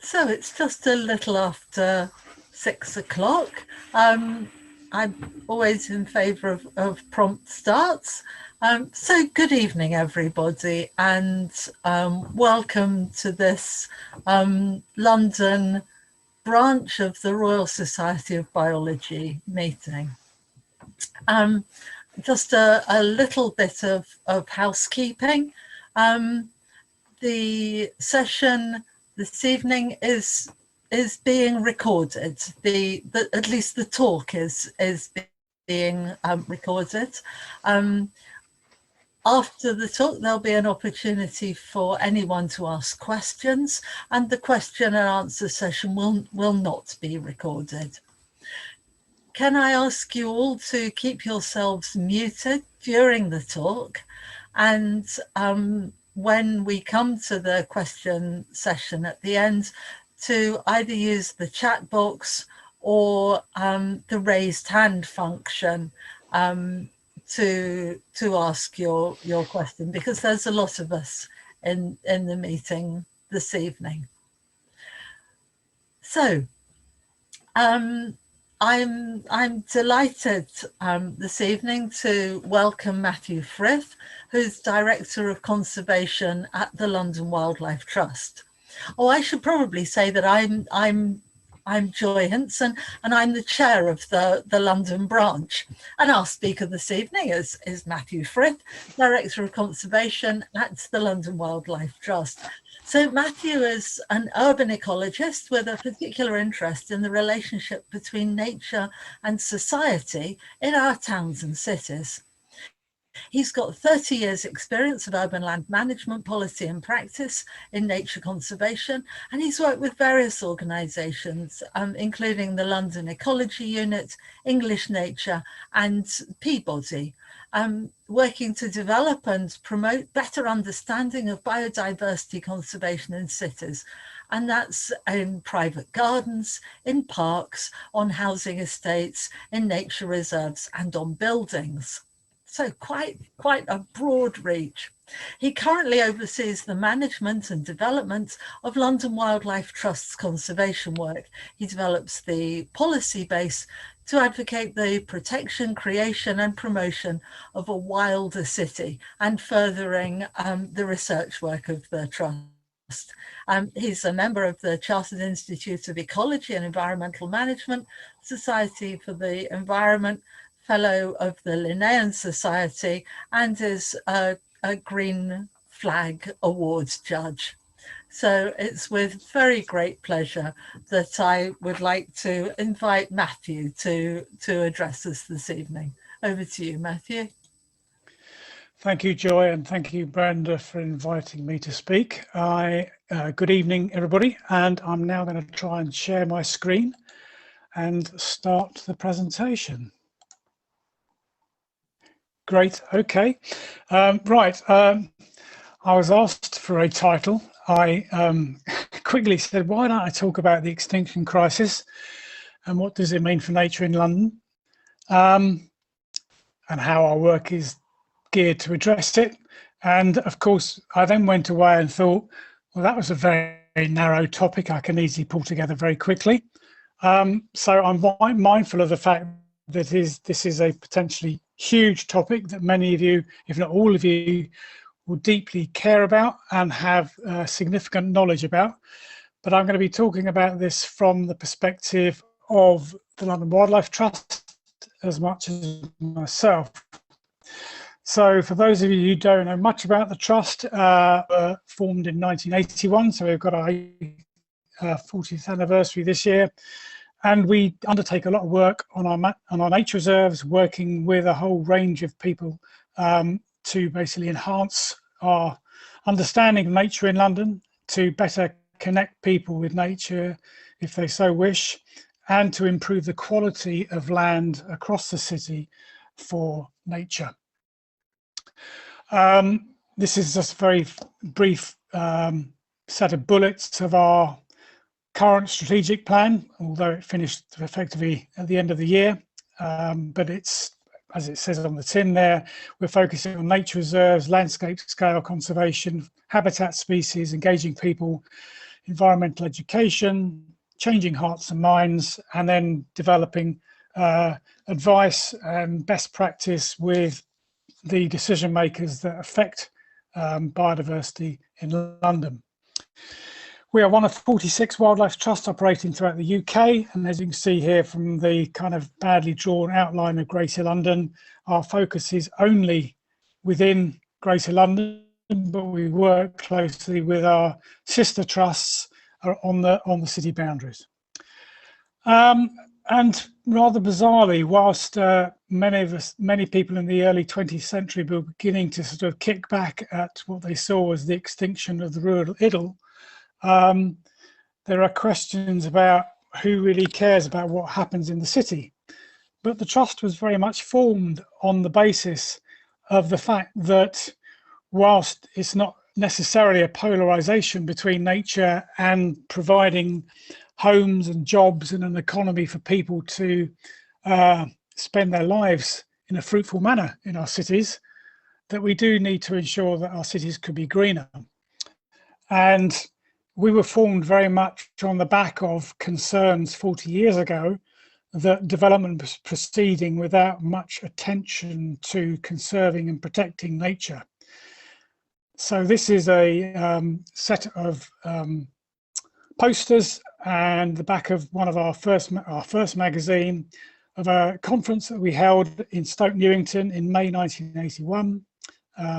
So it's just a little after 6 o'clock. I'm always in favour of prompt starts. So good evening, everybody, and welcome to this London branch of the Royal Society of Biology meeting. Just a little bit of housekeeping. The session this evening is being recorded. At least the talk is being recorded. After the talk, there'll be an opportunity for anyone to ask questions, and the question and answer session will not be recorded. Can I ask you all to keep yourselves muted during the talk, and when we come to the question session at the end, to either use the chat box or the raised hand function to ask your question, because there's a lot of us in the meeting this evening. So I'm delighted this evening to welcome Mathew Frith, who's Director of Conservation at the London Wildlife Trust. Oh, I should probably say that I'm Joy Hinson, and I'm the chair of the London branch. And our speaker this evening is Mathew Frith, Director of Conservation at the London Wildlife Trust. So Mathew is an urban ecologist with a particular interest in the relationship between nature and society in our towns and cities. He's got 30 years experience of urban land management policy and practice in nature conservation, and he's worked with various organisations, including the London Ecology Unit, English Nature and Peabody, working to develop and promote better understanding of biodiversity conservation in cities. And that's in private gardens, in parks, on housing estates, in nature reserves and on buildings. So quite a broad reach. He currently oversees the management and development of London Wildlife Trust's conservation work. He develops the policy base to advocate the protection, creation and promotion of a wilder city, and furthering the research work of the Trust. He's a member of the Chartered Institute of Ecology and Environmental Management, Society for the Environment, Fellow of the Linnean Society, and is a Green Flag Awards judge. So it's with very great pleasure that I would like to invite Mathew to address us this evening. Over to you, Mathew. Thank you, Joy, and thank you, Brenda, for inviting me to speak. Good evening, everybody, and I'm now going to try and share my screen and start the presentation. Great, okay. Right, I was asked for a title. I quickly said, why don't I talk about the Extinction Crisis and what does it mean for nature in London, and how our work is geared to address it. And of course, I then went away and thought, well, that was a very narrow topic I can easily pull together very quickly. So I'm mindful of the fact that this is a potentially huge topic that many of you, if not all of you, will deeply care about and have significant knowledge about. But I'm going to be talking about this from the perspective of the London Wildlife Trust as much as myself. So for those of you who don't know much about the Trust, were formed in 1981, so we've got our 40th anniversary this year. And we undertake a lot of work on our nature reserves, working with a whole range of people to basically enhance our understanding of nature in London, to better connect people with nature if they so wish, and to improve the quality of land across the city for nature. This is just a very brief set of bullets of our current strategic plan, although it finished effectively at the end of the year, but it's as it says on the tin there, we're focusing on nature reserves, landscape scale conservation, habitat species, engaging people, environmental education, changing hearts and minds, and then developing advice and best practice with the decision makers that affect biodiversity in London. We are one of 46 wildlife trusts operating throughout the UK, and as you can see here from the kind of badly drawn outline of Greater London, our focus is only within Greater London, but we work closely with our sister trusts on the city boundaries. And rather bizarrely, whilst many people in the early 20th century were beginning to sort of kick back at what they saw as the extinction of the rural idyll, there are questions about who really cares about what happens in the city. But the trust was very much formed on the basis of the fact that whilst it's not necessarily a polarization between nature and providing homes and jobs and an economy for people to spend their lives in a fruitful manner in our cities, that we do need to ensure that our cities could be greener. And we were formed very much on the back of concerns 40 years ago that development was proceeding without much attention to conserving and protecting nature. So this is a set of posters and the back of one of our first magazine of a conference that we held in Stoke Newington in May 1981.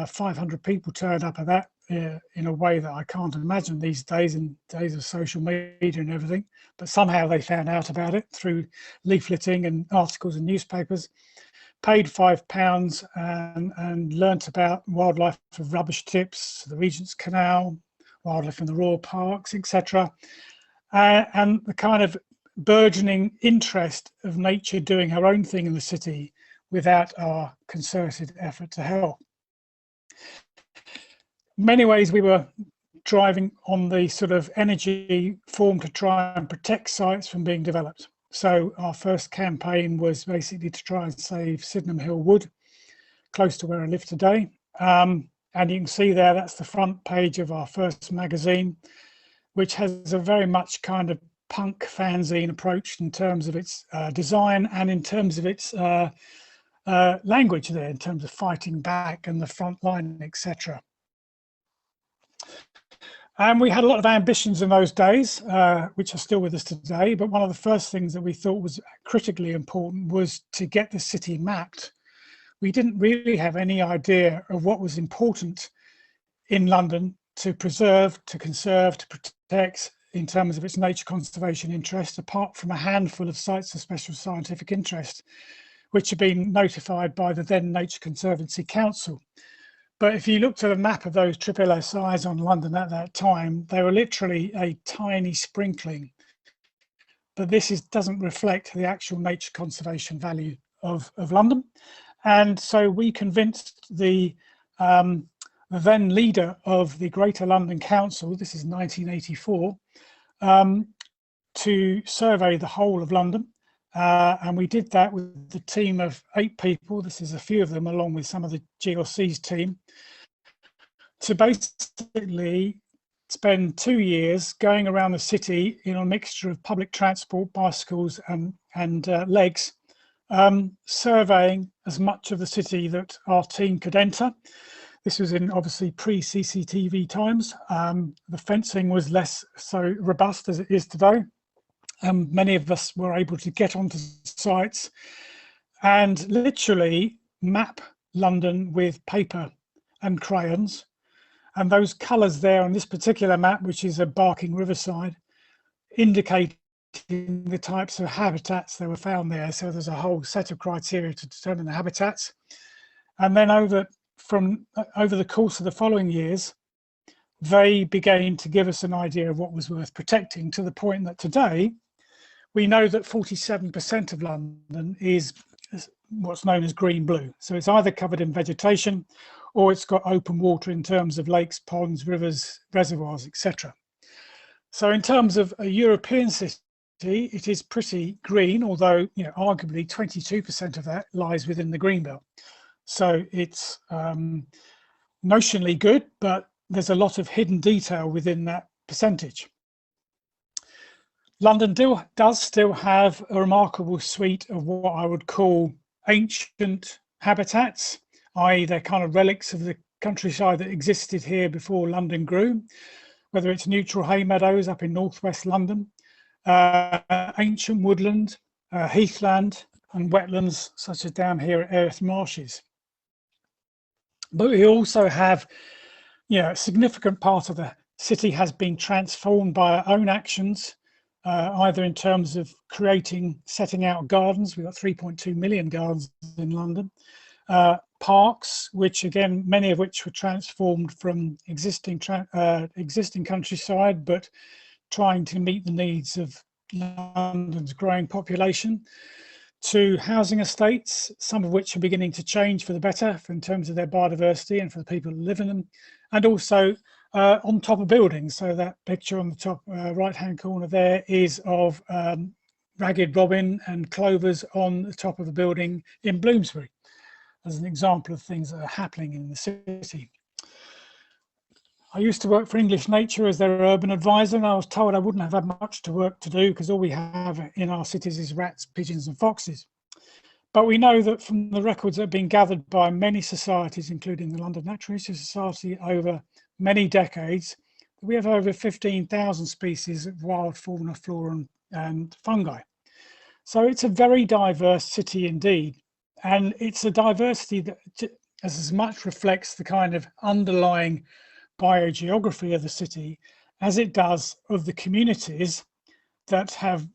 500 people turned up at that in a way that I can't imagine these days, in days of social media and everything, but somehow they found out about it through leafleting and articles in newspapers, paid £5 and learnt about wildlife of rubbish tips, the Regent's Canal, wildlife in the Royal Parks, etc. And the kind of burgeoning interest of nature doing her own thing in the city without our concerted effort to help. In many ways, we were driving on the sort of energy form to try and protect sites from being developed. So our first campaign was basically to try and save Sydenham Hill Wood, close to where I live today. And you can see there, that's the front page of our first magazine, which has a very much kind of punk fanzine approach in terms of its design and in terms of its language there, in terms of fighting back and the front line, etc. And we had a lot of ambitions in those days, which are still with us today. But one of the first things that we thought was critically important was to get the city mapped. We didn't really have any idea of what was important in London to preserve, to conserve, to protect in terms of its nature conservation interest, apart from a handful of sites of special scientific interest, which had been notified by the then Nature Conservancy Council. But if you looked at a map of those triple SIs on London at that time, they were literally a tiny sprinkling. But this doesn't reflect the actual nature conservation value of London. And so we convinced the then leader of the Greater London Council, this is 1984, to survey the whole of London. And we did that with the team of 8 people. This is a few of them, along with some of the GLC's team, to basically spend 2 years going around the city in a mixture of public transport, bicycles and legs, surveying as much of the city that our team could enter. This was in obviously pre-CCTV times. The fencing was less so robust as it is today. Many of us were able to get onto sites and literally map London with paper and crayons. And those colours there on this particular map, which is a Barking Riverside, indicating the types of habitats that were found there. So there's a whole set of criteria to determine the habitats. And then over the course of the following years, they began to give us an idea of what was worth protecting, to the point that today we know that 47% of London is what's known as green-blue. So it's either covered in vegetation or it's got open water in terms of lakes, ponds, rivers, reservoirs, etc. So in terms of a European city, it is pretty green, although arguably 22% of that lies within the greenbelt. So it's notionally good, but there's a lot of hidden detail within that percentage. London does still have a remarkable suite of what I would call ancient habitats, i.e. they're kind of relics of the countryside that existed here before London grew, whether it's neutral hay meadows up in northwest London, ancient woodland, heathland and wetlands such as down here at Erith Marshes. But we also have, a significant part of the city has been transformed by our own actions, either in terms of setting out gardens. We've got 3.2 million gardens in London, parks, which again, many of which were transformed from existing countryside, but trying to meet the needs of London's growing population, to housing estates, some of which are beginning to change for the better in terms of their biodiversity and for the people who live in them, and also on top of buildings. So that picture on the top right-hand corner there is of ragged robin and clovers on the top of a building in Bloomsbury, as an example of things that are happening in the city. I used to work for English Nature as their urban advisor, and I was told I wouldn't have had much work to do because all we have in our cities is rats, pigeons and foxes. But we know that from the records that have been gathered by many societies, including the London Natural History Society, over many decades, we have over 15,000 species of wild fauna, flora and fungi. So it's a very diverse city indeed. And it's a diversity that as much reflects the kind of underlying biogeography of the city as it does of the communities that have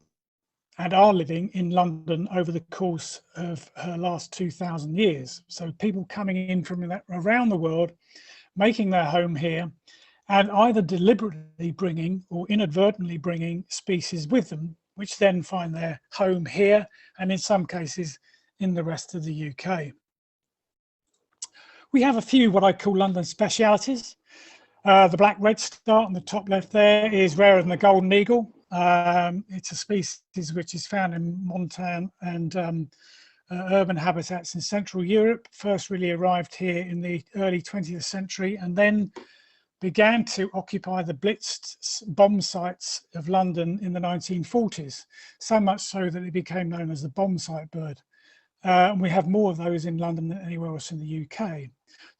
and are living in London over the course of her last 2,000 years. So people coming in from around the world, making their home here, and either deliberately bringing or inadvertently bringing species with them, which then find their home here, and in some cases in the rest of the UK. We have a few what I call London specialities. The black redstart on the top left there is rarer than the golden eagle. It's a species which is found in montane and urban habitats in Central Europe, first really arrived here in the early 20th century and then began to occupy the blitzed bomb sites of London in the 1940s, so much so that it became known as the bomb site bird. And we have more of those in London than anywhere else in the UK.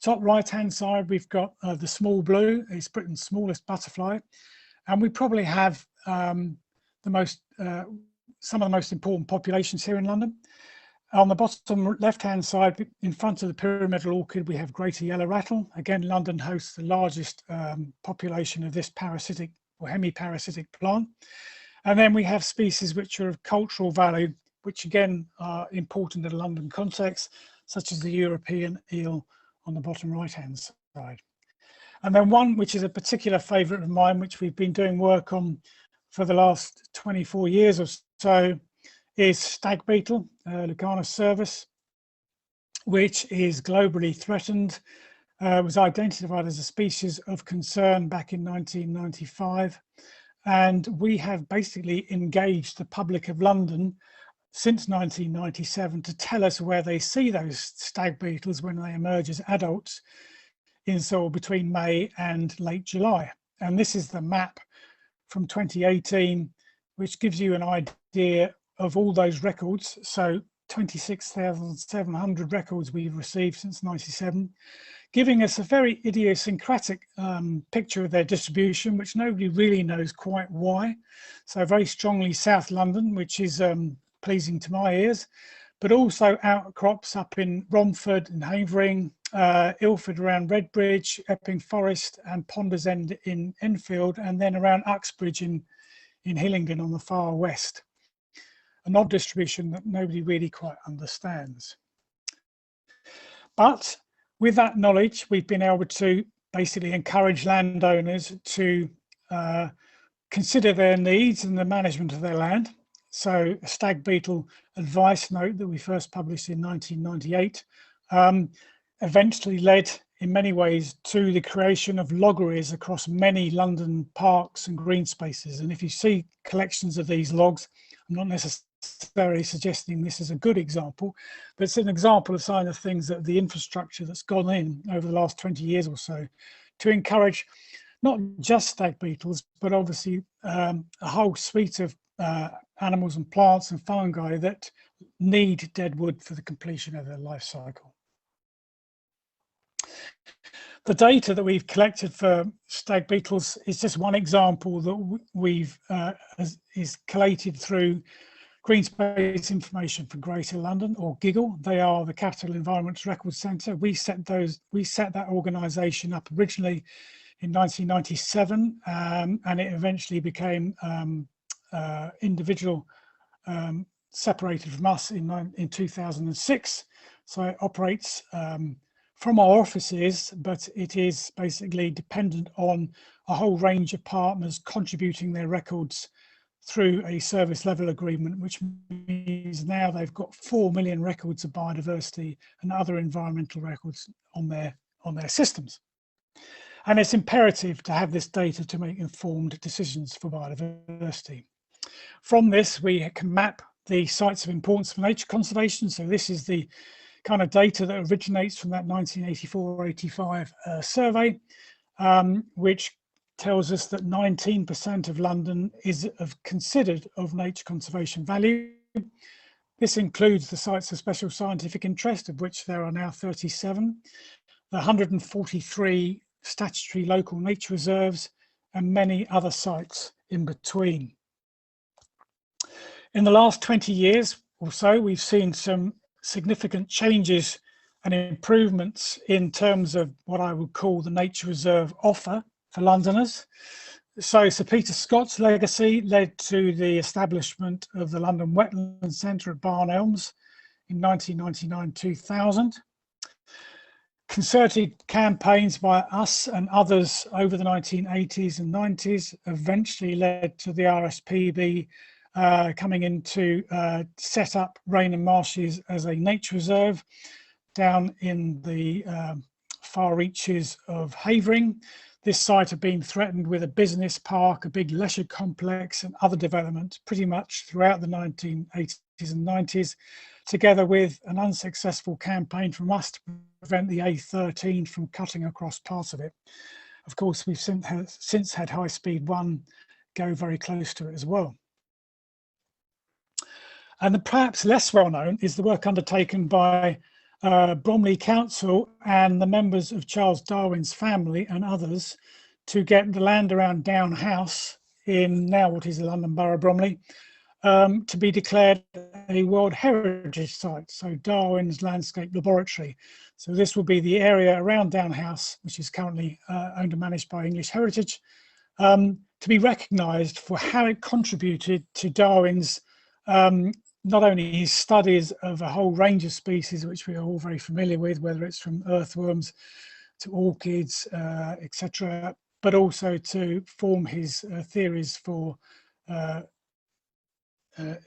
Top right-hand side, we've got the small blue. It's Britain's smallest butterfly, and we probably have some of the most important populations here in London. On the bottom left-hand side, in front of the pyramidal orchid, we have greater yellow rattle. Again, London hosts the largest population of this parasitic or hemiparasitic plant. And then we have species which are of cultural value, which again are important in the London context, such as the European eel on the bottom right-hand side. And then one which is a particular favourite of mine, which we've been doing work on for the last 24 years or so, is Stag Beetle, Lucanus cervus, which is globally threatened, was identified as a species of concern back in 1995. And we have basically engaged the public of London since 1997 to tell us where they see those stag beetles when they emerge as adults in sort of between May and late July. And this is the map from 2018, which gives you an idea of all those records. So 26,700 records we've received since 97, giving us a very idiosyncratic picture of their distribution, which nobody really knows quite why. So very strongly South London, which is pleasing to my ears, but also outcrops up in Romford and Havering, Ilford around Redbridge, Epping Forest and Ponders End in Enfield, and then around Uxbridge in Hillingdon on the far west. An odd distribution that nobody really quite understands. But with that knowledge, we've been able to basically encourage landowners to consider their needs and the management of their land. So a stag beetle advice note that we first published in 1998 eventually led in many ways to the creation of loggeries across many London parks and green spaces. And if you see collections of these logs, I'm not necessarily suggesting this is a good example, but it's an example of some of the things that the infrastructure that's gone in over the last 20 years or so to encourage not just stag beetles, but obviously a whole suite of animals and plants and fungi that need dead wood for the completion of their life cycle. The data that we've collected for stag beetles is just one example that we've is collated through Green Space Information for Greater London, or GIGGLE. They are the Capital Environment Records Centre. We set that organisation up originally in 1997, and it eventually became individual, separated from us in 2006. So it operates from our offices, but it is basically dependent on a whole range of partners contributing their records through a service level agreement, which means now they've got 4 million records of biodiversity and other environmental records on their systems. And it's imperative to have this data to make informed decisions for biodiversity. From this, we can map the sites of importance for nature conservation. So this is the kind of data that originates from that 1984-85 survey, which tells us that 19% of London is considered of nature conservation value. This includes the sites of special scientific interest, of which there are now 37, the 143 statutory local nature reserves, and many other sites in between. In the last 20 years or so, we've seen some significant changes and improvements in terms of what I would call the nature reserve offer for Londoners. So Sir Peter Scott's legacy led to the establishment of the London Wetlands Centre at Barn Elms in 1999-2000. Concerted campaigns by us and others over the 1980s and 90s eventually led to the RSPB coming in to set up Rainham Marshes as a nature reserve down in the far reaches of Havering. This site had been threatened with a business park, a big leisure complex and other development pretty much throughout the 1980s and 90s, together with an unsuccessful campaign from us to prevent the A13 from cutting across parts of it. Of course, we've since had High Speed 1 go very close to it as well. And perhaps less well known is the work undertaken by Bromley Council and the members of Charles Darwin's family and others to get the land around Down House in now what is London Borough Bromley to be declared a World Heritage Site, so Darwin's Landscape Laboratory. So this will be the area around Down House, which is currently owned and managed by English Heritage, to be recognised for how it contributed to Darwin's not only his studies of a whole range of species, which we are all very familiar with, whether it's from earthworms to orchids, etc., but also to form his theories for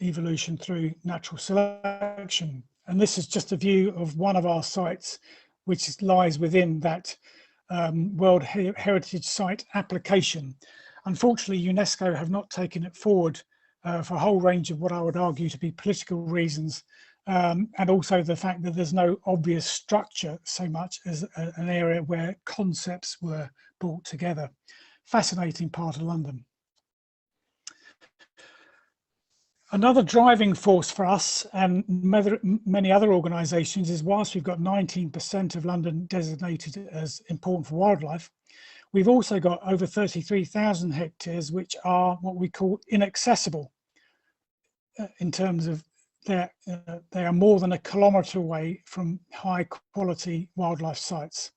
evolution through natural selection. And this is just a view of one of our sites, which lies within that World Heritage Site application. Unfortunately, UNESCO have not taken it forward for a whole range of what I would argue to be political reasons, and also the fact that there's no obvious structure so much as an area where concepts were brought together. Fascinating part of London. Another driving force for us and many other organisations is whilst we've got 19% of London designated as important for wildlife, we've also got over 33,000 hectares which are what we call inaccessible in terms of they are more than a kilometre away from high quality wildlife sites.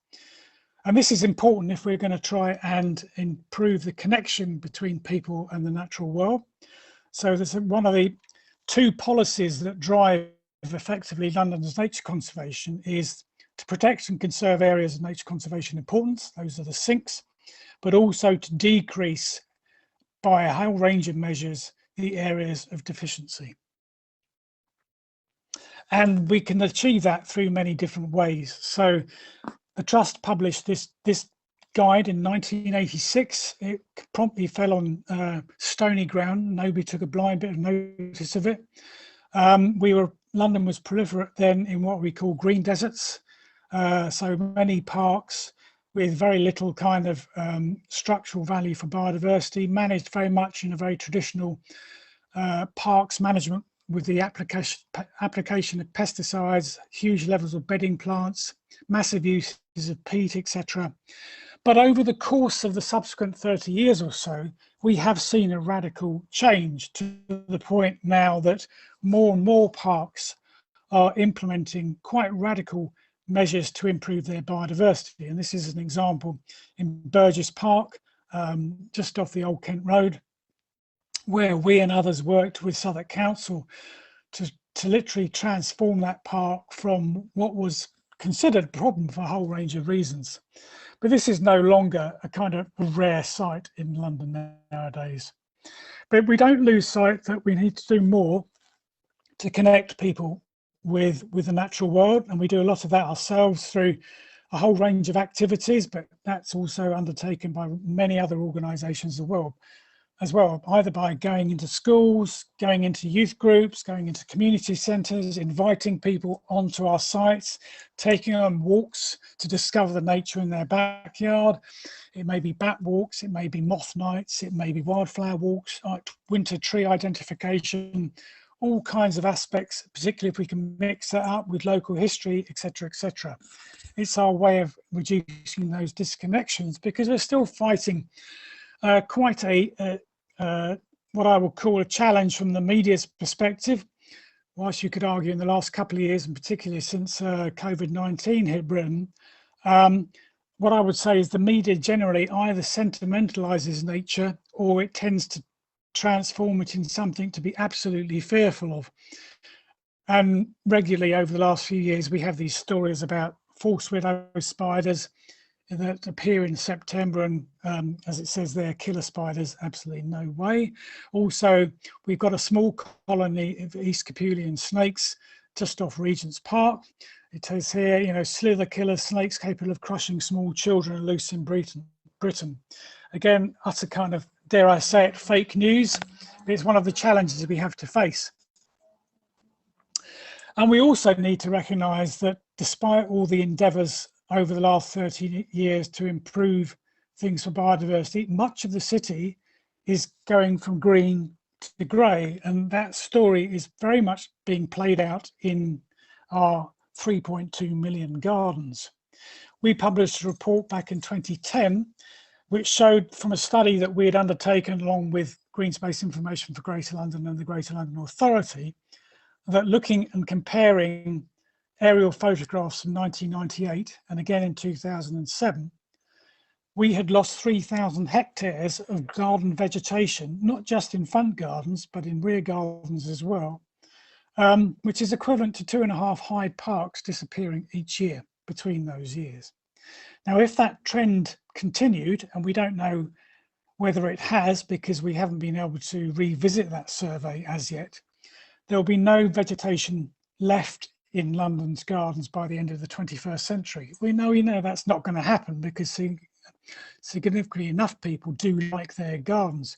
And this is important if we're going to try and improve the connection between people and the natural world. So there's one of the two policies that drive effectively London's nature conservation is to protect and conserve areas of nature conservation importance. Those are the sinks, but also to decrease by a whole range of measures the areas of deficiency. And we can achieve that through many different ways. So The Trust published this guide in 1986. It promptly fell on stony ground. Nobody took a blind bit of notice of it. London was proliferate then in what we call green deserts. So many parks with very little kind of structural value for biodiversity, managed very much in a very traditional parks management with the application of pesticides, huge levels of bedding plants, massive uses of peat, etc. But over the course of the subsequent 30 years or so, we have seen a radical change to the point now that more and more parks are implementing quite radical measures to improve their biodiversity. And this is an example in Burgess Park, just off the Old Kent Road, where we and others worked with Southwark Council to literally transform that park from what was considered a problem for a whole range of reasons. But this is no longer a kind of a rare sight in London nowadays. But we don't lose sight that we need to do more to connect people with the natural world, and we do a lot of that ourselves through a whole range of activities, but that's also undertaken by many other organisations as well, either by going into schools, going into youth groups, going into community centres, inviting people onto our sites, taking on walks to discover the nature in their backyard. It may be bat walks, it may be moth nights, it may be wildflower walks, winter tree identification, all kinds of aspects, particularly if we can mix that up with local history, etc., etc. It's our way of reducing those disconnections, because we're still fighting quite what I would call a challenge from the media's perspective. Whilst you could argue in the last couple of years, and particularly since COVID-19 hit Britain, what I would say is the media generally either sentimentalizes nature or it tends to transform it in something to be absolutely fearful of. And regularly over the last few years, we have these stories about false widow spiders that appear in September, and as it says there, killer spiders, absolutely no way. Also, we've got a small colony of East Capulian snakes just off Regent's Park. It says here, slither killer snakes capable of crushing small children and loose in Britain. Again, utter kind of, dare I say it, fake news. It's one of the challenges we have to face. And we also need to recognise that despite all the endeavours over the last 30 years to improve things for biodiversity, much of the city is going from green to grey, and that story is very much being played out in our 3.2 million gardens. We published a report back in 2010 which showed from a study that we had undertaken along with Green Space Information for Greater London and the Greater London Authority, that looking and comparing aerial photographs from 1998 and again in 2007, we had lost 3,000 hectares of garden vegetation, not just in front gardens, but in rear gardens as well, which is equivalent to 2.5 Hyde Parks disappearing each year between those years. Now, if that trend continued, and we don't know whether it has because we haven't been able to revisit that survey as yet, there will be no vegetation left in London's gardens by the end of the 21st century. We know that's not going to happen because significantly enough people do like their gardens.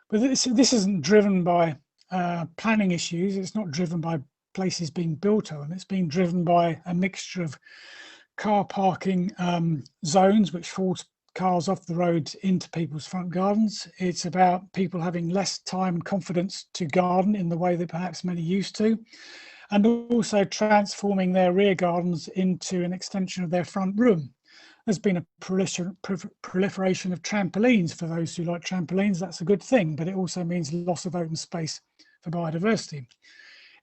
But this isn't driven by planning issues. It's not driven by places being built on. It's being driven by a mixture of car parking zones, which force cars off the road into people's front gardens. It's about people having less time and confidence to garden in the way that perhaps many used to, and also transforming their rear gardens into an extension of their front room. There's been a proliferation of trampolines. For those who like trampolines, that's a good thing, but it also means loss of open space for biodiversity.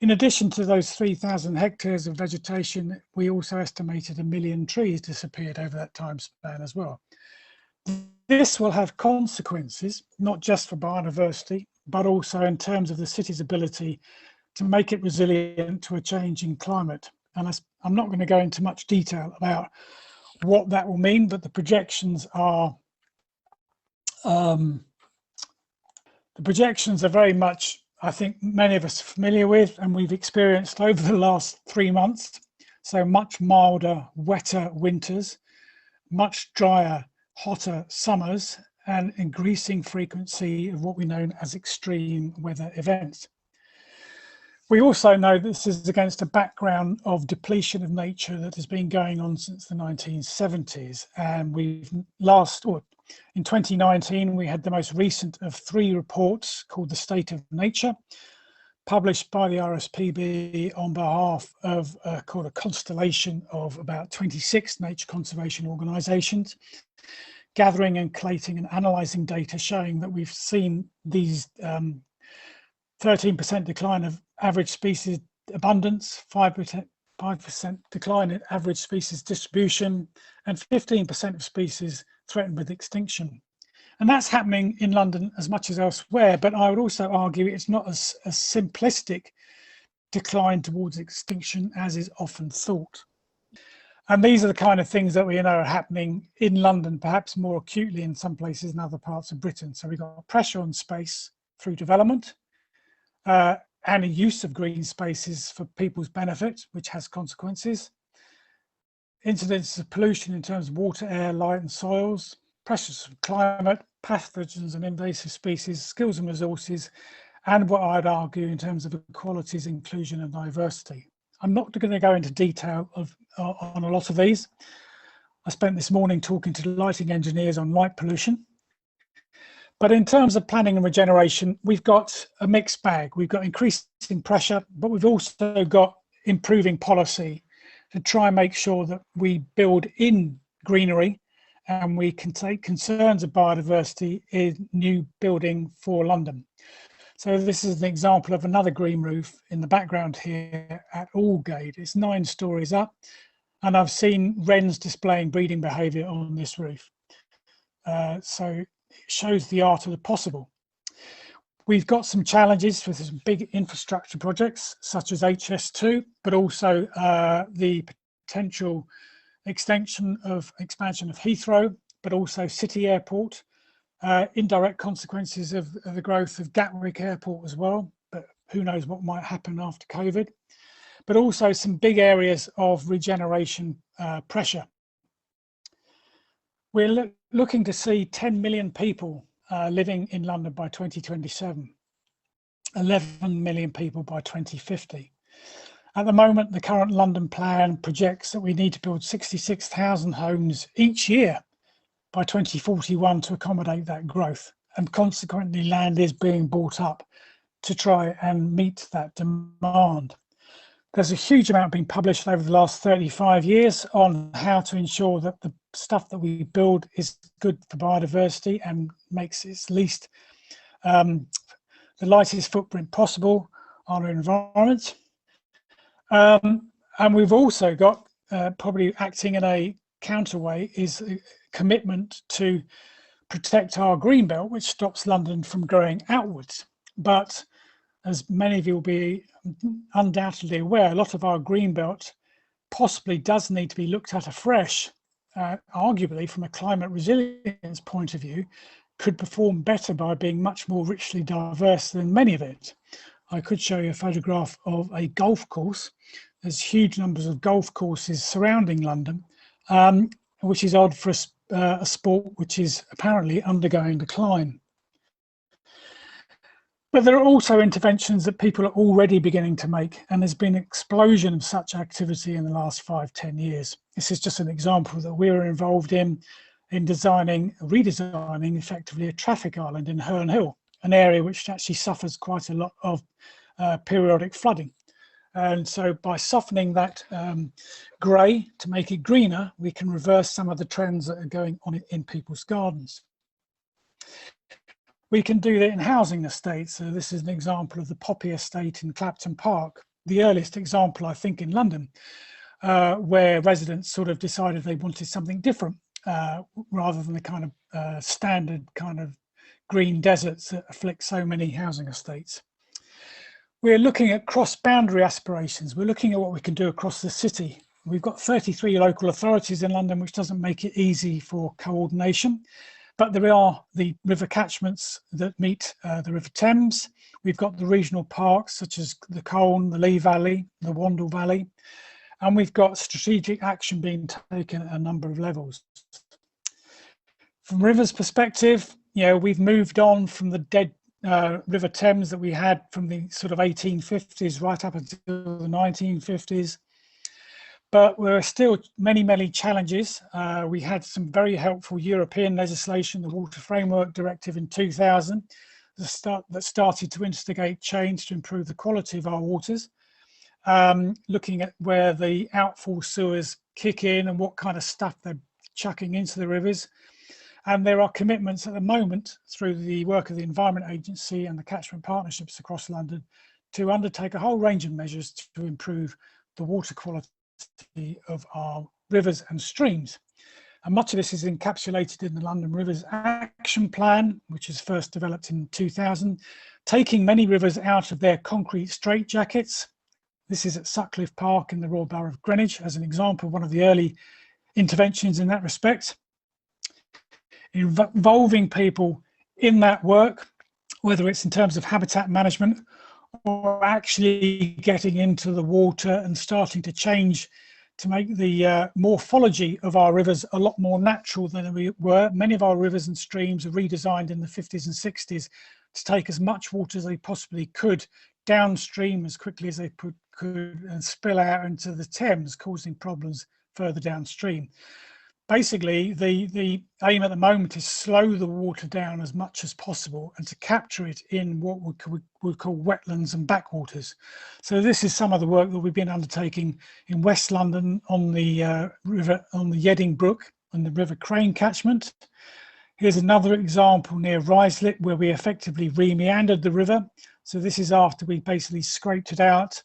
In addition to those 3,000 hectares of vegetation, we also estimated 1 million trees disappeared over that time span as well. This will have consequences, not just for biodiversity, but also in terms of the city's ability to make it resilient to a changing climate. And I'm not going to go into much detail about what that will mean, but the projections are very much, I think many of us are familiar with, and we've experienced over the last 3 months. So much milder, wetter winters, much drier, hotter summers, and increasing frequency of what we know as extreme weather events. We also know this is against a background of depletion of nature that has been going on since the 1970s. And in 2019, we had the most recent of 3 reports called The State of Nature, published by the RSPB on behalf of called a constellation of about 26 nature conservation organisations, gathering and collating and analysing data showing that we've seen these 13% decline of average species abundance, 5% decline in average species distribution, and 15% of species threatened with extinction. And that's happening in London as much as elsewhere, but I would also argue it's not as a simplistic decline towards extinction as is often thought. And these are the kind of things that we know are happening in London, perhaps more acutely in some places in other parts of Britain. So we've got pressure on space through development, and a use of green spaces for people's benefit, which has consequences. Incidences of pollution in terms of water, air, light and soils, pressures from climate, pathogens and invasive species, skills and resources, and what I'd argue in terms of equalities, inclusion and diversity. I'm not going to go into detail on a lot of these. I spent this morning talking to lighting engineers on light pollution. But in terms of planning and regeneration, we've got a mixed bag. We've got increasing pressure, but we've also got improving policy to try and make sure that we build in greenery and we can take concerns of biodiversity in new building for London. So this is an example of another green roof in the background here at Aldgate. It's 9 stories up, and I've seen wrens displaying breeding behaviour on this roof. So it shows the art of the possible. We've got some challenges with some big infrastructure projects such as HS2, but also the potential expansion of Heathrow, but also City Airport, indirect consequences of the growth of Gatwick Airport as well, but who knows what might happen after COVID, but also some big areas of regeneration pressure. We're looking to see 10 million people living in London by 2027, 11 million people by 2050. At the moment, the current London plan projects that we need to build 66,000 homes each year by 2041 to accommodate that growth. And consequently, land is being bought up to try and meet that demand. There's a huge amount being published over the last 35 years on how to ensure that the stuff that we build is good for biodiversity and makes its least, the lightest footprint possible on our environment. And we've also got, probably acting in a counterway, is a commitment to protect our green belt, which stops London from growing outwards. But as many of you will be undoubtedly aware, a lot of our green belt possibly does need to be looked at afresh, arguably from a climate resilience point of view, could perform better by being much more richly diverse than many of it. I could show you a photograph of a golf course. There's huge numbers of golf courses surrounding London, which is odd for a sport which is apparently undergoing decline. But there are also interventions that people are already beginning to make, and there's been an explosion of such activity in the last 5-10 years. This is just an example that we were involved in redesigning effectively a traffic island in Herne Hill, an area which actually suffers quite a lot of periodic flooding. And so by softening that grey to make it greener, we can reverse some of the trends that are going on in people's gardens. We can do that in housing estates. So this is an example of the Poppy estate in Clapton Park, the earliest example, I think, in London, where residents sort of decided they wanted something different rather than the kind of standard kind of green deserts that afflict so many housing estates. We're looking at cross-boundary aspirations. We're looking at what we can do across the city. We've got 33 local authorities in London, which doesn't make it easy for coordination. But there are the river catchments that meet the River Thames. We've got the regional parks such as the Colne, the Lee Valley, the Wandle Valley. and we've got strategic action being taken at a number of levels. From rivers perspective, we've moved on from the dead River Thames that we had from the sort of 1850s right up until the 1950s. But there are still many challenges. We had some very helpful European legislation, the Water Framework Directive in 2000, that started to instigate change to improve the quality of our waters, looking at where the outfall sewers kick in and what kind of stuff they're chucking into the rivers. And there are commitments at the moment through the work of the Environment Agency and the catchment partnerships across London to undertake a whole range of measures to improve the water quality of our rivers and streams. And much of this is encapsulated in the London Rivers Action Plan, which was first developed in 2000, taking many rivers out of their concrete straitjackets. This is at Sutcliffe Park in the Royal Borough of Greenwich as an example of one of the early interventions in that respect. Involving people in that work, whether it's in terms of habitat management or actually getting into the water and starting to change to make the morphology of our rivers a lot more natural than we were. Many of our rivers and streams are redesigned in the 50s and 60s to take as much water as they possibly could downstream as quickly as they could and spill out into the Thames, causing problems further downstream. Basically, the aim at the moment is slow the water down as much as possible and to capture it in what we call wetlands and backwaters. So this is some of the work that we've been undertaking in West London on the river, on the Yedding Brook and the River Crane catchment. Here's another example near Ruislip where we effectively re-meandered the river. So this is after we basically scraped it out,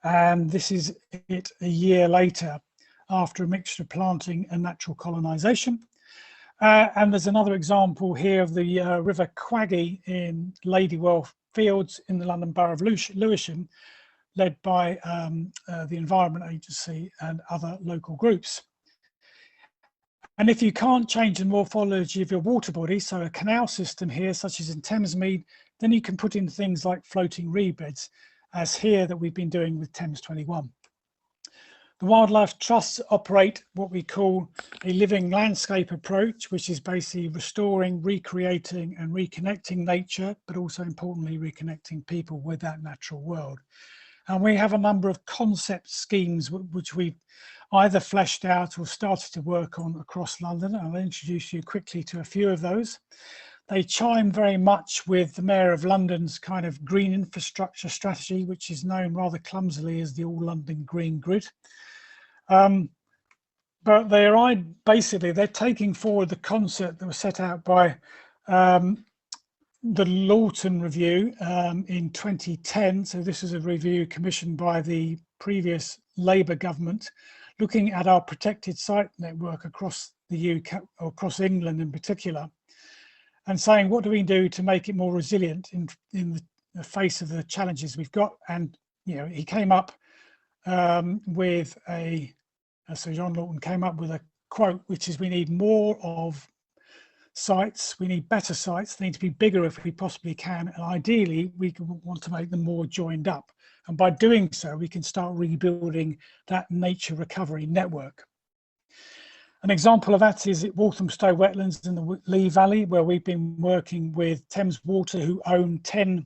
and this is it a year later, after a mixture of planting and natural colonisation. And there's another example here of the River Quaggy in Ladywell Fields in the London Borough of Lewisham, led by the Environment Agency and other local groups. And if you can't change the morphology of your water body, so a canal system here, such as in Thamesmead, then you can put in things like floating reed beds, as here that we've been doing with Thames 21. The Wildlife Trusts operate what we call a living landscape approach, which is basically restoring, recreating and reconnecting nature, but also importantly reconnecting people with that natural world. And we have a number of concept schemes which we've either fleshed out or started to work on across London. I'll introduce you quickly to a few of those. They chime very much with the Mayor of London's kind of green infrastructure strategy, which is known rather clumsily as the All London Green Grid. But they're taking forward the concept that was set out by the Lawton Review in 2010. So this is a review commissioned by the previous Labour government, looking at our protected site network across the UK, or across England in particular, and saying, what do we do to make it more resilient in the face of the challenges we've got? And he came up with so John Lawton came up with a quote, which is, we need more of sites, we need better sites, they need to be bigger if we possibly can, and ideally we want to make them more joined up. And by doing so, we can start rebuilding that nature recovery network. An example of that is at Walthamstow Wetlands in the Lee Valley, where we've been working with Thames Water, who own 10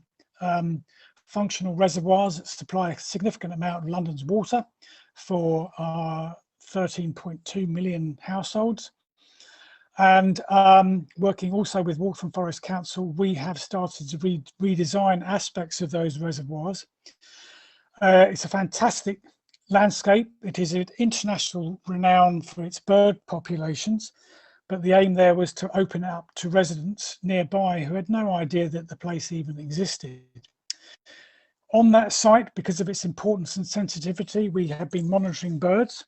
functional reservoirs that supply a significant amount of London's water for 13.2 million households. And working also with Waltham Forest Council, we have started to redesign aspects of those reservoirs. It's a fantastic landscape. It is an international renown for its bird populations, but the aim there was to open it up to residents nearby who had no idea that the place even existed. On that site, because of its importance and sensitivity, we have been monitoring birds,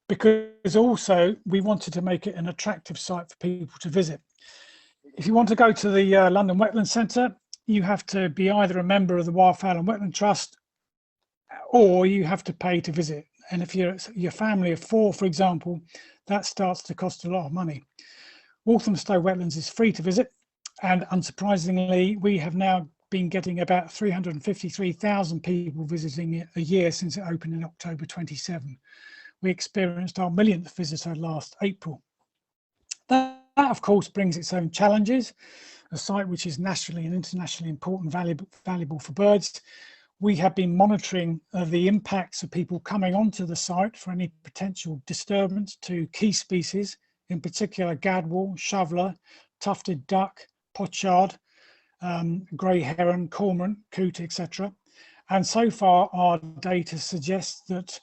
because also we wanted to make it an attractive site for people to visit. If you want to go to the London Wetland Centre, you have to be either a member of the Wildfowl and Wetland Trust, or you have to pay to visit. And if you're your family of 4, for example, that starts to cost a lot of money. Walthamstow Wetlands is free to visit, and unsurprisingly, we have now been getting about 353,000 people visiting it a year since it opened in October 27. We experienced our millionth visitor last April. That of course brings its own challenges. A site which is nationally and internationally important, valuable for birds. We have been monitoring the impacts of people coming onto the site for any potential disturbance to key species, in particular gadwall, shoveler, tufted duck, pochard, grey heron, cormorant, coot, etc. And so far our data suggests that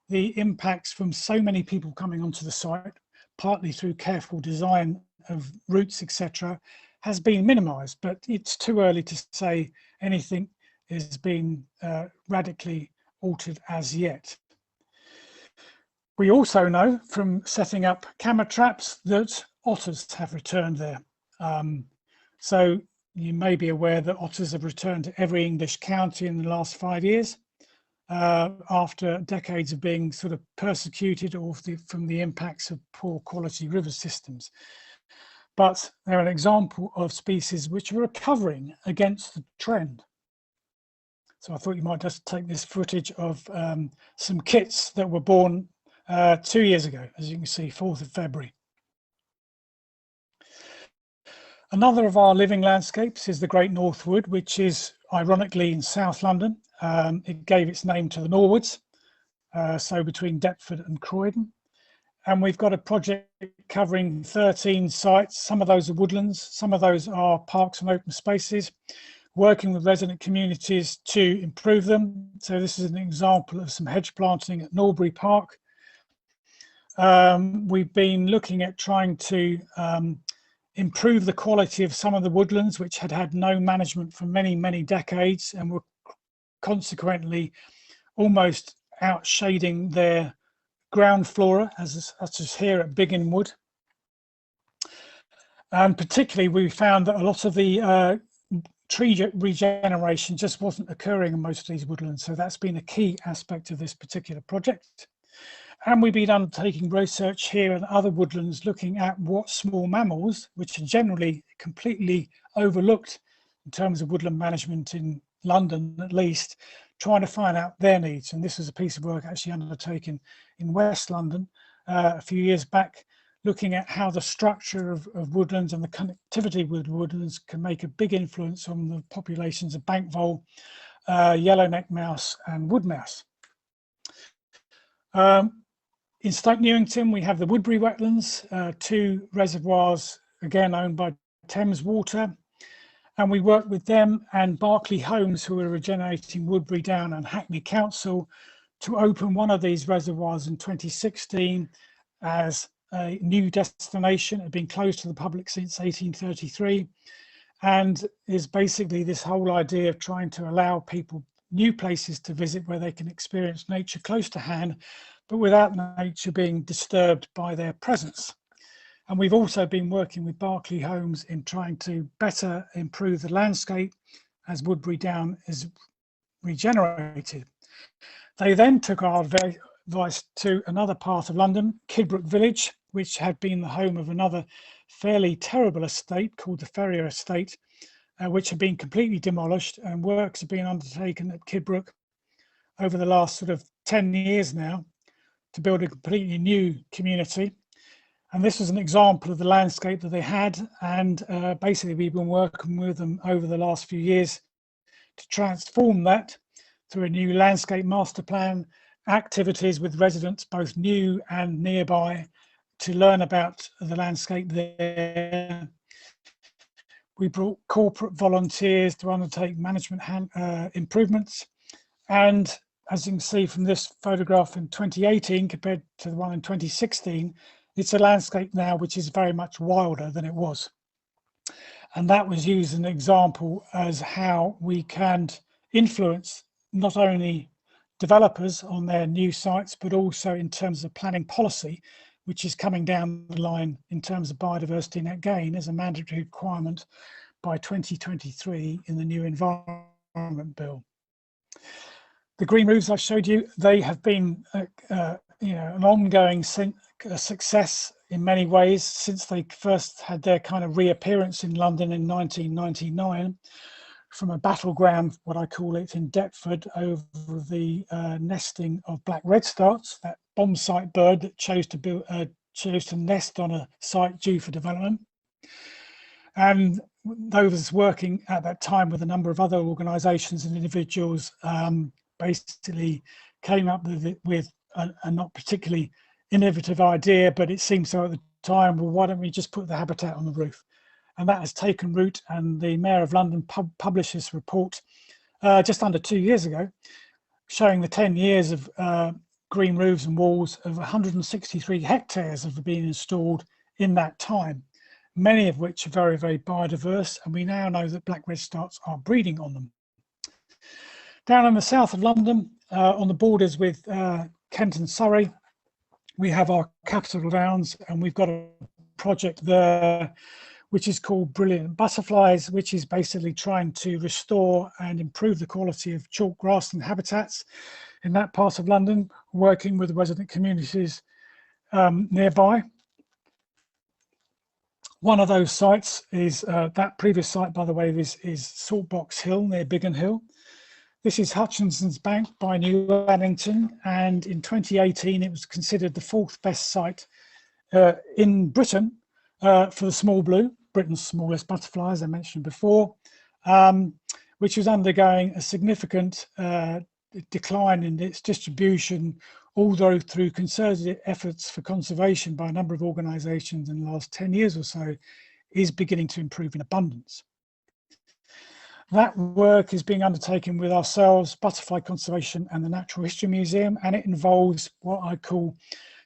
the impacts from so many people coming onto the site, partly through careful design of routes, etc., has been minimised, but it's too early to say anything is being radically altered as yet. We also know from setting up camera traps that otters have returned there. So you may be aware that otters have returned to every English county in the last 5 years after decades of being sort of persecuted from the impacts of poor quality river systems. But they're an example of species which are recovering against the trend. So I thought you might just take this footage of some kits that were born 2 years ago, as you can see, 4th of February. Another of our living landscapes is the Great Northwood, which is ironically in South London. It gave its name to the Norwoods, so between Deptford and Croydon. And we've got a project covering 13 sites. Some of those are woodlands, some of those are parks and open spaces, working with resident communities to improve them. So this is an example of some hedge planting at Norbury Park. We've been looking at trying to improve the quality of some of the woodlands which had no management for many, many decades and were consequently almost outshading their ground flora, such as here at Biggin Wood. And particularly we found that a lot of the tree regeneration just wasn't occurring in most of these woodlands. So that's been a key aspect of this particular project. And we've been undertaking research here and other woodlands looking at what small mammals, which are generally completely overlooked in terms of woodland management in London at least, trying to find out their needs. And this was a piece of work actually undertaken in West London a few years back, looking at how the structure of woodlands and the connectivity with woodlands can make a big influence on the populations of bank vole, yellow-necked mouse and wood mouse. In Stoke Newington, we have the Woodbury Wetlands, 2 reservoirs, again owned by Thames Water. And we worked with them and Berkeley Homes, who are regenerating Woodbury Down, and Hackney Council to open one of these reservoirs in 2016 as a new destination. It had been closed to the public since 1833 and is basically this whole idea of trying to allow people new places to visit where they can experience nature close to hand, but without nature being disturbed by their presence. And we've also been working with Berkeley Homes in trying to better improve the landscape as Woodbury Down is regenerated. They then took our advice to another part of London, Kidbrooke Village, which had been the home of another fairly terrible estate called the Ferrier Estate, which had been completely demolished, and works have been undertaken at Kidbrooke over the last sort of 10 years now to build a completely new community. And this was an example of the landscape that they had. And basically we've been working with them over the last few years to transform that through a new landscape master plan, activities with residents, both new and nearby, to learn about the landscape there. We brought corporate volunteers to undertake management improvements. And as you can see from this photograph in 2018 compared to the one in 2016, it's a landscape now which is very much wilder than it was. And that was used as an example as how we can influence not only developers on their new sites, but also in terms of planning policy, which is coming down the line in terms of biodiversity net gain as a mandatory requirement by 2023 in the new Environment Bill. The green roofs I showed you, they have been an ongoing success in many ways since they first had their kind of reappearance in London in 1999. from a battleground, what I call it, in Deptford, over the nesting of black redstarts, that bomb site bird that chose to nest on a site due for development. And those working at that time with a number of other organisations and individuals basically came up with a not particularly innovative idea, but it seemed so at the time. Well, why don't we just put the habitat on the roof? And that has taken root, and the Mayor of London published this report just under 2 years ago, showing the 10 years of green roofs and walls of 163 hectares have been installed in that time, many of which are very, very biodiverse, and we now know that black redstarts are breeding on them. Down in the south of London, on the borders with Kent and Surrey, we have our Capital Downs, and we've got a project there which is called Brilliant Butterflies, which is basically trying to restore and improve the quality of chalk grassland habitats in that part of London, working with the resident communities nearby. One of those sites is, that previous site, by the way, is Saltbox Hill near Biggin Hill. This is Hutchinson's Bank by New Addington, and in 2018 it was considered the 4th best site in Britain for the small blue, Britain's smallest butterfly, as I mentioned before, which was undergoing a significant decline in its distribution, although through concerted efforts for conservation by a number of organisations in the last 10 years or so, is beginning to improve in abundance. That work is being undertaken with ourselves, Butterfly Conservation and the Natural History Museum, and it involves what I call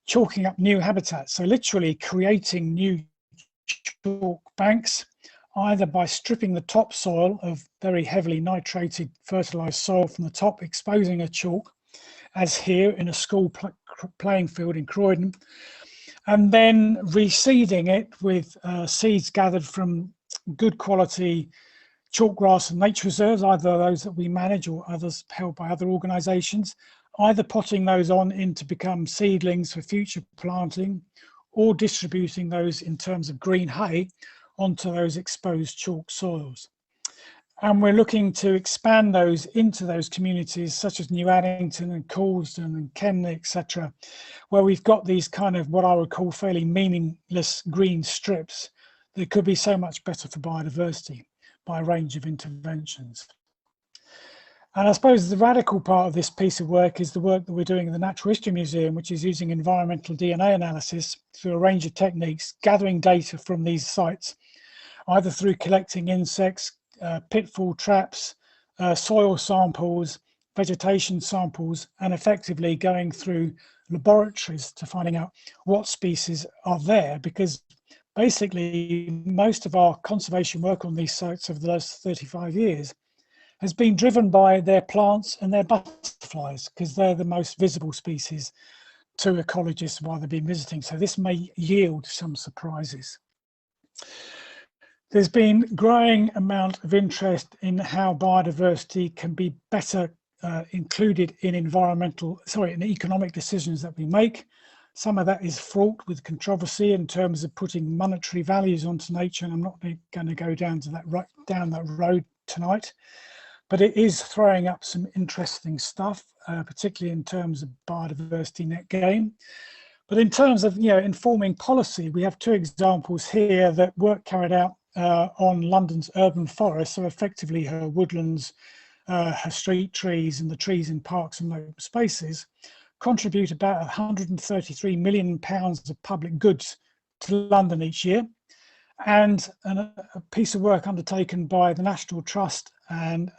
chalking up new habitats. So literally creating new chalk banks, either by stripping the topsoil of very heavily nitrated fertilised soil from the top, exposing a chalk, as here in a school playing field in Croydon, and then reseeding it with seeds gathered from good quality chalkgrass and nature reserves, either those that we manage or others held by other organisations, either potting those on in to become seedlings for future planting, or distributing those in terms of green hay onto those exposed chalk soils. And we're looking to expand those into those communities such as New Addington and Coulsdon and Kenley, etc., where we've got these kind of what I would call fairly meaningless green strips that could be so much better for biodiversity by a range of interventions. And I suppose the radical part of this piece of work is the work that we're doing in the Natural History Museum, which is using environmental DNA analysis through a range of techniques, gathering data from these sites, either through collecting insects, pitfall traps, soil samples, vegetation samples, and effectively going through laboratories to finding out what species are there, because basically most of our conservation work on these sites over the last 35 years has been driven by their plants and their butterflies, because they're the most visible species to ecologists while they've been visiting. So this may yield some surprises. There's been growing amount of interest in how biodiversity can be better included in in economic decisions that we make. Some of that is fraught with controversy in terms of putting monetary values onto nature, and I'm not going to go down that road tonight. But it is throwing up some interesting stuff, particularly in terms of biodiversity net gain. But in terms of informing policy, we have two examples here that work carried out on London's urban forests, so effectively her woodlands, her street trees, and the trees in parks and open spaces, contribute about £133 million of public goods to London each year. And a piece of work undertaken by the National Trust and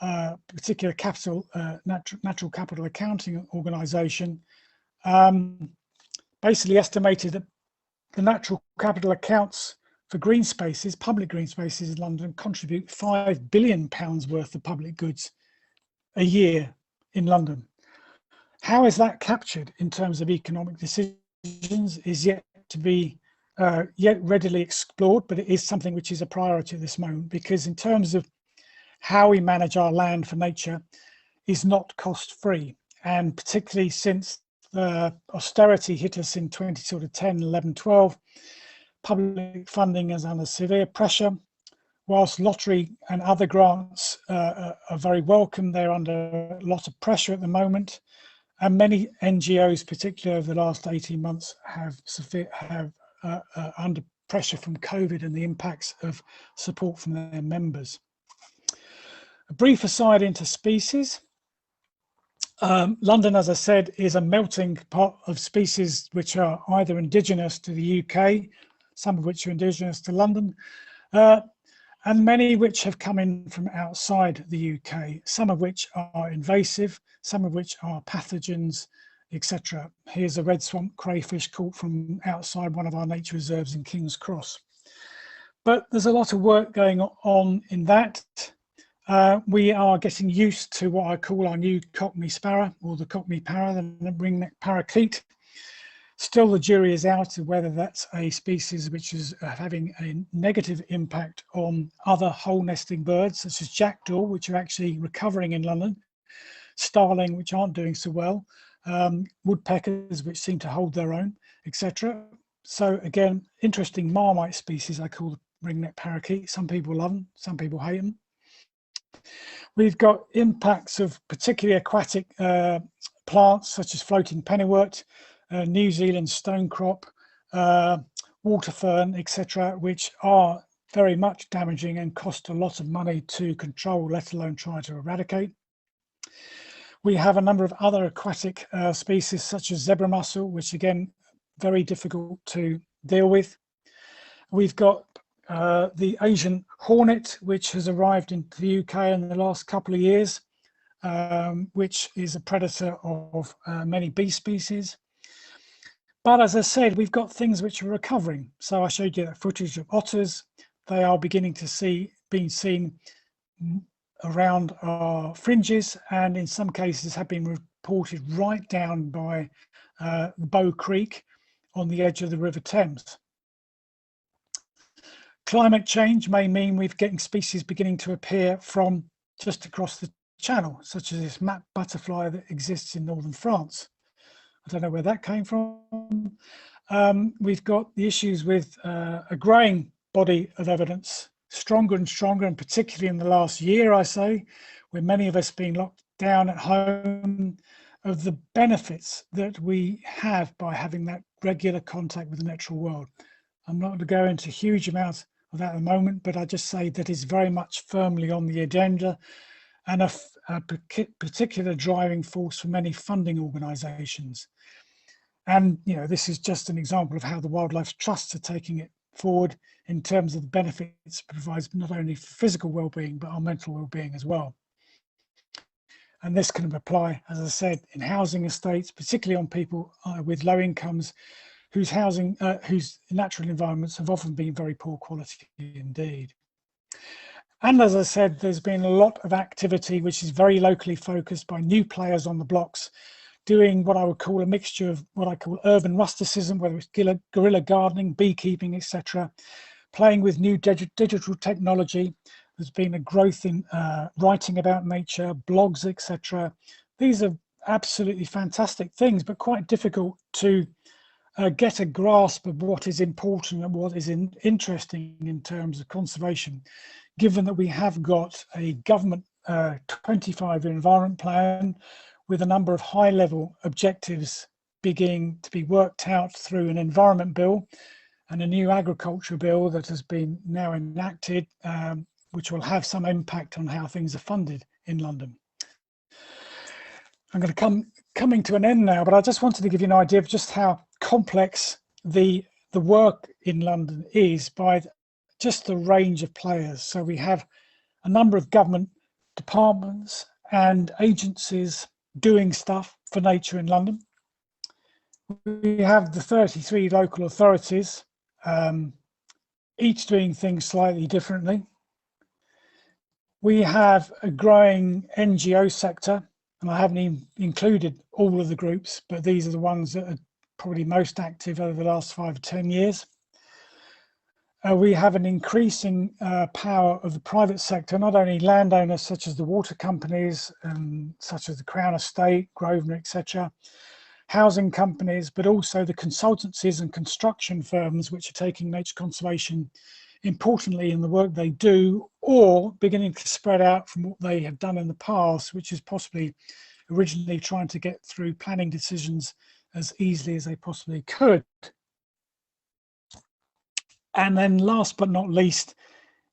particular natural capital accounting organisation basically estimated that the natural capital accounts for green spaces, public green spaces in London, contribute £5 billion worth of public goods a year in London. How is that captured in terms of economic decisions is yet to be yet readily explored, but it is something which is a priority at this moment, because in terms of how we manage our land for nature is not cost-free, and particularly since the austerity hit us in 2010, 11, 12, public funding is under severe pressure. whilst lottery and other grants are very welcome, they're under a lot of pressure at the moment. And many NGOs, particularly over the last 18 months, have under pressure from COVID and the impacts of support from their members. A brief aside into species. London, as I said, is a melting pot of species which are either indigenous to the UK, some of which are indigenous to London, and many which have come in from outside the UK, some of which are invasive, some of which are pathogens, etc. Here's a red swamp crayfish caught from outside one of our nature reserves in King's Cross. But there's a lot of work going on in that. We are getting used to what I call our new Cockney sparrow, or the Cockney parrot, the ring-necked parakeet. Still, the jury is out of whether that's a species which is having a negative impact on other hole nesting birds, such as jackdaw, which are actually recovering in London, starling, which aren't doing so well, woodpeckers, which seem to hold their own, etc. So again, interesting marmite species I call the ring-necked parakeet. Some people love them, some people hate them. We've got impacts of particularly aquatic plants, such as floating pennywort, New Zealand stonecrop, water fern, etc., which are very much damaging and cost a lot of money to control, let alone try to eradicate. We have a number of other aquatic species, such as zebra mussel, which again, very difficult to deal with. We've got the Asian hornet, which has arrived into the UK in the last couple of years, which is a predator of many bee species. But as I said, we've got things which are recovering. So I showed you that footage of otters. They are beginning to being seen around our fringes, and in some cases have been reported right down by Bow Creek on the edge of the River Thames. Climate change may mean we're getting species beginning to appear from just across the channel, such as this map butterfly that exists in northern France. I don't know where that came from. We've got the issues with a growing body of evidence, stronger and stronger, and particularly in the last year, I say, where many of us being locked down at home, of the benefits that we have by having that regular contact with the natural world. I'm not going to go into huge amounts of that at the moment, but I just say that is very much firmly on the agenda and a particular driving force for many funding organisations. And you know, this is just an example of how the wildlife trusts are taking it forward in terms of the benefits it provides, not only for physical well-being but our mental well-being as well. And this can apply, as I said, in housing estates, particularly on people with low incomes, whose natural environments have often been very poor quality indeed. And as I said, there's been a lot of activity which is very locally focused by new players on the blocks, doing what I would call a mixture of what I call urban rusticism, whether it's guerrilla gardening, beekeeping, etc., playing with new digital technology. There's been a growth in writing about nature, blogs, etc. These are absolutely fantastic things, but quite difficult to get a grasp of what is important and what is interesting in terms of conservation, given that we have got a government 25-year environment plan with a number of high-level objectives beginning to be worked out through an environment bill and a new agriculture bill that has been now enacted, which will have some impact on how things are funded in London. I'm going to coming to an end now, but I just wanted to give you an idea of just how complex the work in London is by just the range of players. So we have a number of government departments and agencies doing stuff for nature in London. We have the 33 local authorities, each doing things slightly differently. We have a growing NGO sector, and I haven't even included all of the groups, but these are the ones that are probably most active over the last 5 or 10 years. We have an increasing power of the private sector, not only landowners such as the water companies, such as the Crown Estate, Grosvenor, etc., housing companies, but also the consultancies and construction firms which are taking nature conservation importantly in the work they do, or beginning to spread out from what they have done in the past, which is possibly originally trying to get through planning decisions as easily as they possibly could. And then last but not least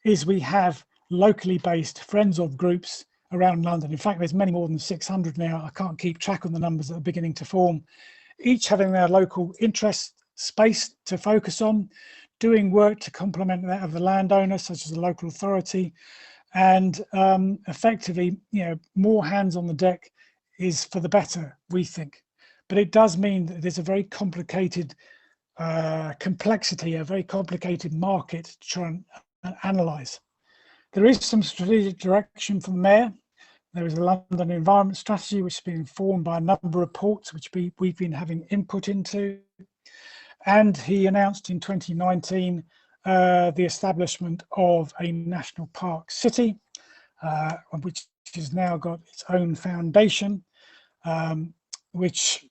is we have locally based friends of groups around London. In fact, there's many more than 600 now. I can't keep track of the numbers that are beginning to form, each having their local interest space to focus on, doing work to complement that of the landowner, such as the local authority, and effectively, more hands on the deck is for the better, we think. But it does mean that there's a very complicated complexity, a very complicated market to try and analyse. There is some strategic direction from the Mayor. There is a London Environment Strategy, which has been informed by a number of reports, which we've been having input into. And he announced in 2019 the establishment of a national park city, which has now got its own foundation, which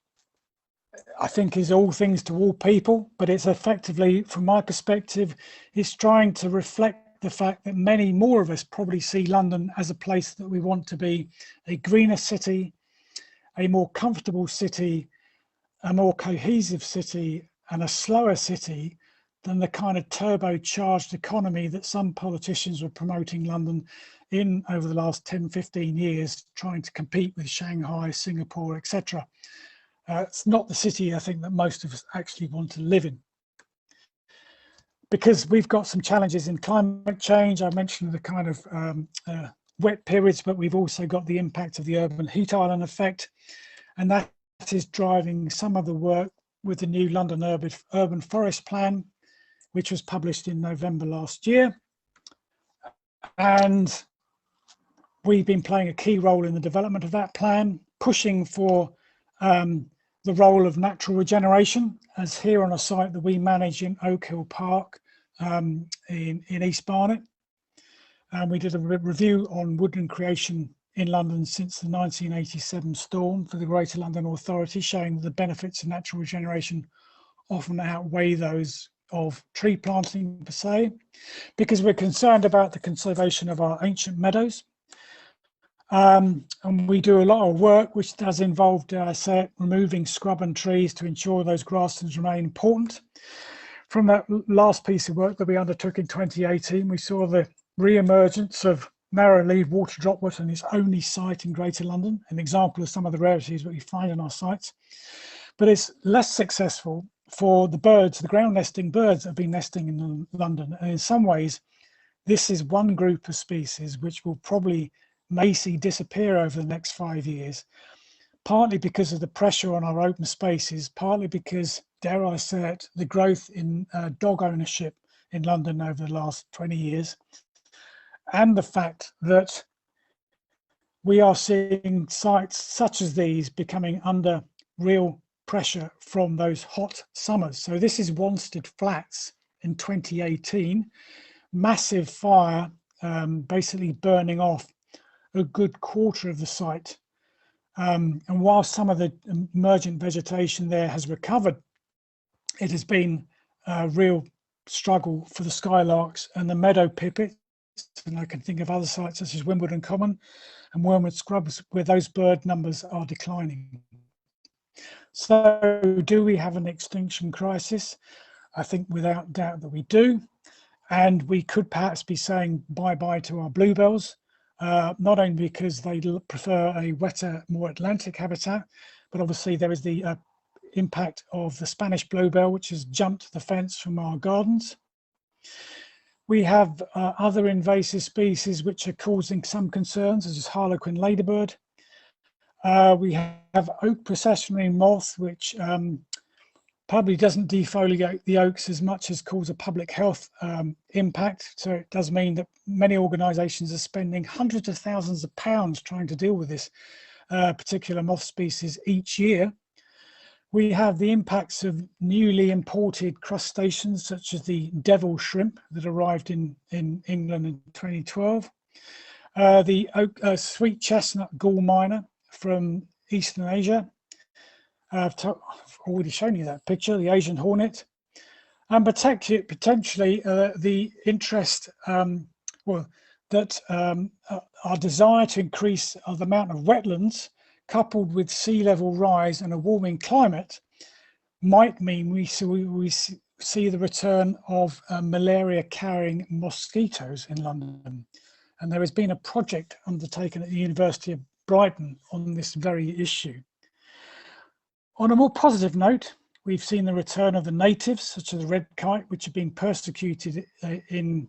I think is all things to all people, but it's effectively, from my perspective, is trying to reflect the fact that many more of us probably see London as a place that we want to be a greener city, a more comfortable city, a more cohesive city, and a slower city than the kind of turbocharged economy that some politicians were promoting London in over the last 10, 15 years, trying to compete with Shanghai, Singapore, etc. It's not the city I think that most of us actually want to live in. Because we've got some challenges in climate change. I mentioned the kind of wet periods, but we've also got the impact of the urban heat island effect. And that is driving some of the work with the new London Urban Forest Plan, which was published in November last year. And we've been playing a key role in the development of that plan, pushing for the role of natural regeneration, as here on a site that we manage in Oak Hill Park in East Barnet. And we did a review on woodland creation in London since the 1987 storm for the Greater London Authority, showing that the benefits of natural regeneration often outweigh those of tree planting per se, because we're concerned about the conservation of our ancient meadows. And we do a lot of work which does involve, dare I say it, removing scrub and trees to ensure those grasslands remain important. From that last piece of work that we undertook in 2018, we saw the re-emergence of narrow-leaved water droplet on its only site in Greater London, an example of some of the rarities that we find on our sites. But it's less successful for the birds, the ground nesting birds that have been nesting in London. And in some ways, this is one group of species which will probably may see disappear over the next 5 years, partly because of the pressure on our open spaces, partly because, dare I say it, the growth in dog ownership in London over the last 20 years, and the fact that we are seeing sites such as these becoming under real pressure from those hot summers. So this is Wanstead Flats in 2018, massive fire basically burning off a good quarter of the site. And while some of the emergent vegetation there has recovered, it has been a real struggle for the skylarks and the meadow pipits. And I can think of other sites such as Wimbledon Common and Wormwood Scrubs where those bird numbers are declining. So do we have an extinction crisis? I think without doubt that we do. And we could perhaps be saying bye-bye to our bluebells, not only because they prefer a wetter, more Atlantic habitat, but obviously there is the impact of the Spanish bluebell, which has jumped the fence from our gardens. We have other invasive species which are causing some concerns, such as harlequin ladybird. We have oak processionary moth, which probably doesn't defoliate the oaks as much as cause a public health impact. So it does mean that many organisations are spending hundreds of thousands of pounds trying to deal with this particular moth species each year. We have the impacts of newly imported crustaceans, such as the devil shrimp that arrived in England in 2012. The sweet chestnut gall miner from Eastern Asia. I've already shown you that picture, the Asian hornet. and potentially the interest, that our desire to increase the amount of wetlands, coupled with sea level rise and a warming climate, might mean we see the return of malaria-carrying mosquitoes in London. And there has been a project undertaken at the University of Brighton on this very issue. On a more positive note, we've seen the return of the natives, such as the red kite, which have been persecuted in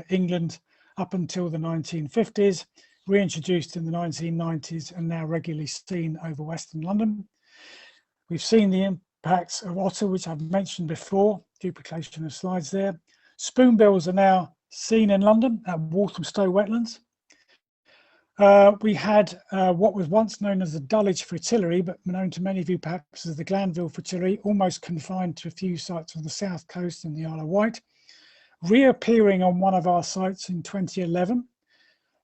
England up until the 1950s, reintroduced in the 1990s, and now regularly seen over Western London. We've seen the impacts of otter, which I've mentioned before, duplication of slides there. Spoonbills are now seen in London at Walthamstow Wetlands. We had what was once known as the Dulwich Fritillary, but known to many of you perhaps as the Glanville Fritillary, almost confined to a few sites on the south coast and the Isle of Wight, reappearing on one of our sites in 2011,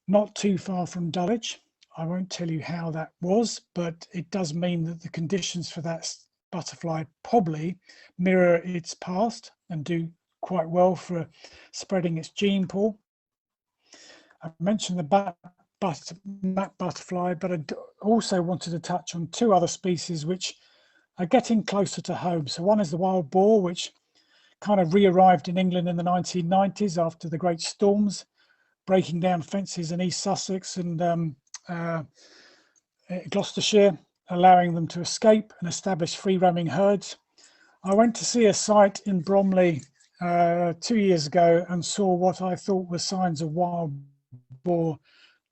not too far from Dulwich. I won't tell you how that was, but it does mean that the conditions for that butterfly probably mirror its past and do quite well for spreading its gene pool. I mentioned the map butterfly, but I also wanted to touch on two other species which are getting closer to home. So one is the wild boar, which kind of re-arrived in England in the 1990s after the great storms, breaking down fences in East Sussex and Gloucestershire, allowing them to escape and establish free roaming herds. I went to see a site in Bromley 2 years ago and saw what I thought were signs of wild boar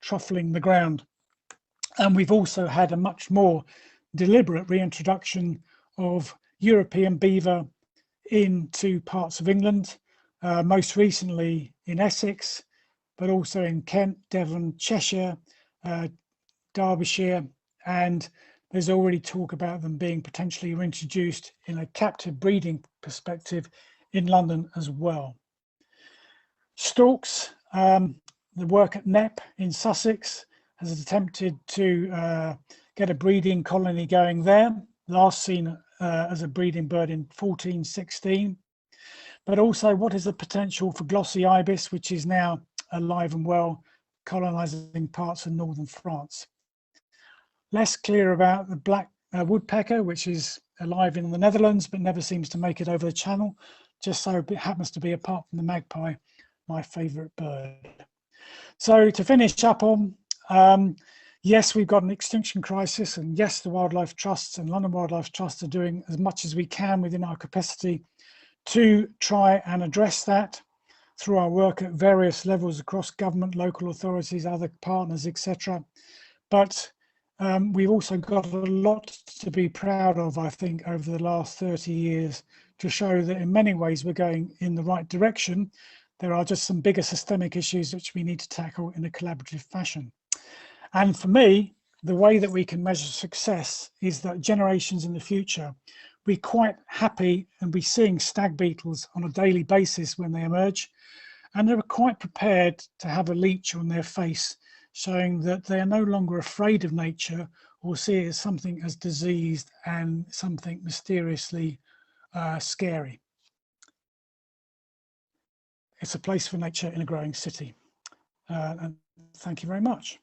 truffling the ground. And we've also had a much more deliberate reintroduction of European beaver into parts of England, most recently in Essex, but also in Kent, Devon, Cheshire, Derbyshire, and there's already talk about them being potentially reintroduced in a captive breeding perspective in London as well. Storks, the work at Knepp in Sussex has attempted to get a breeding colony going there, last seen as a breeding bird in 1416. But also, what is the potential for glossy ibis, which is now alive and well, colonising parts of northern France. Less clear about the black woodpecker, which is alive in the Netherlands, but never seems to make it over the channel. Just so it happens to be, apart from the magpie, my favourite bird. So to finish up on, yes, we've got an extinction crisis, and yes, the Wildlife Trusts and London Wildlife Trust are doing as much as we can within our capacity to try and address that through our work at various levels across government, local authorities, other partners, etc. But we've also got a lot to be proud of, I think, over the last 30 years to show that in many ways we're going in the right direction. There are just some bigger systemic issues which we need to tackle in a collaborative fashion. And for me, the way that we can measure success is that generations in the future, we're quite happy and be seeing stag beetles on a daily basis when they emerge, and they're quite prepared to have a leech on their face, showing that they are no longer afraid of nature or see it as something as diseased and something mysteriously scary. It's a place for nature in a growing city. And thank you very much.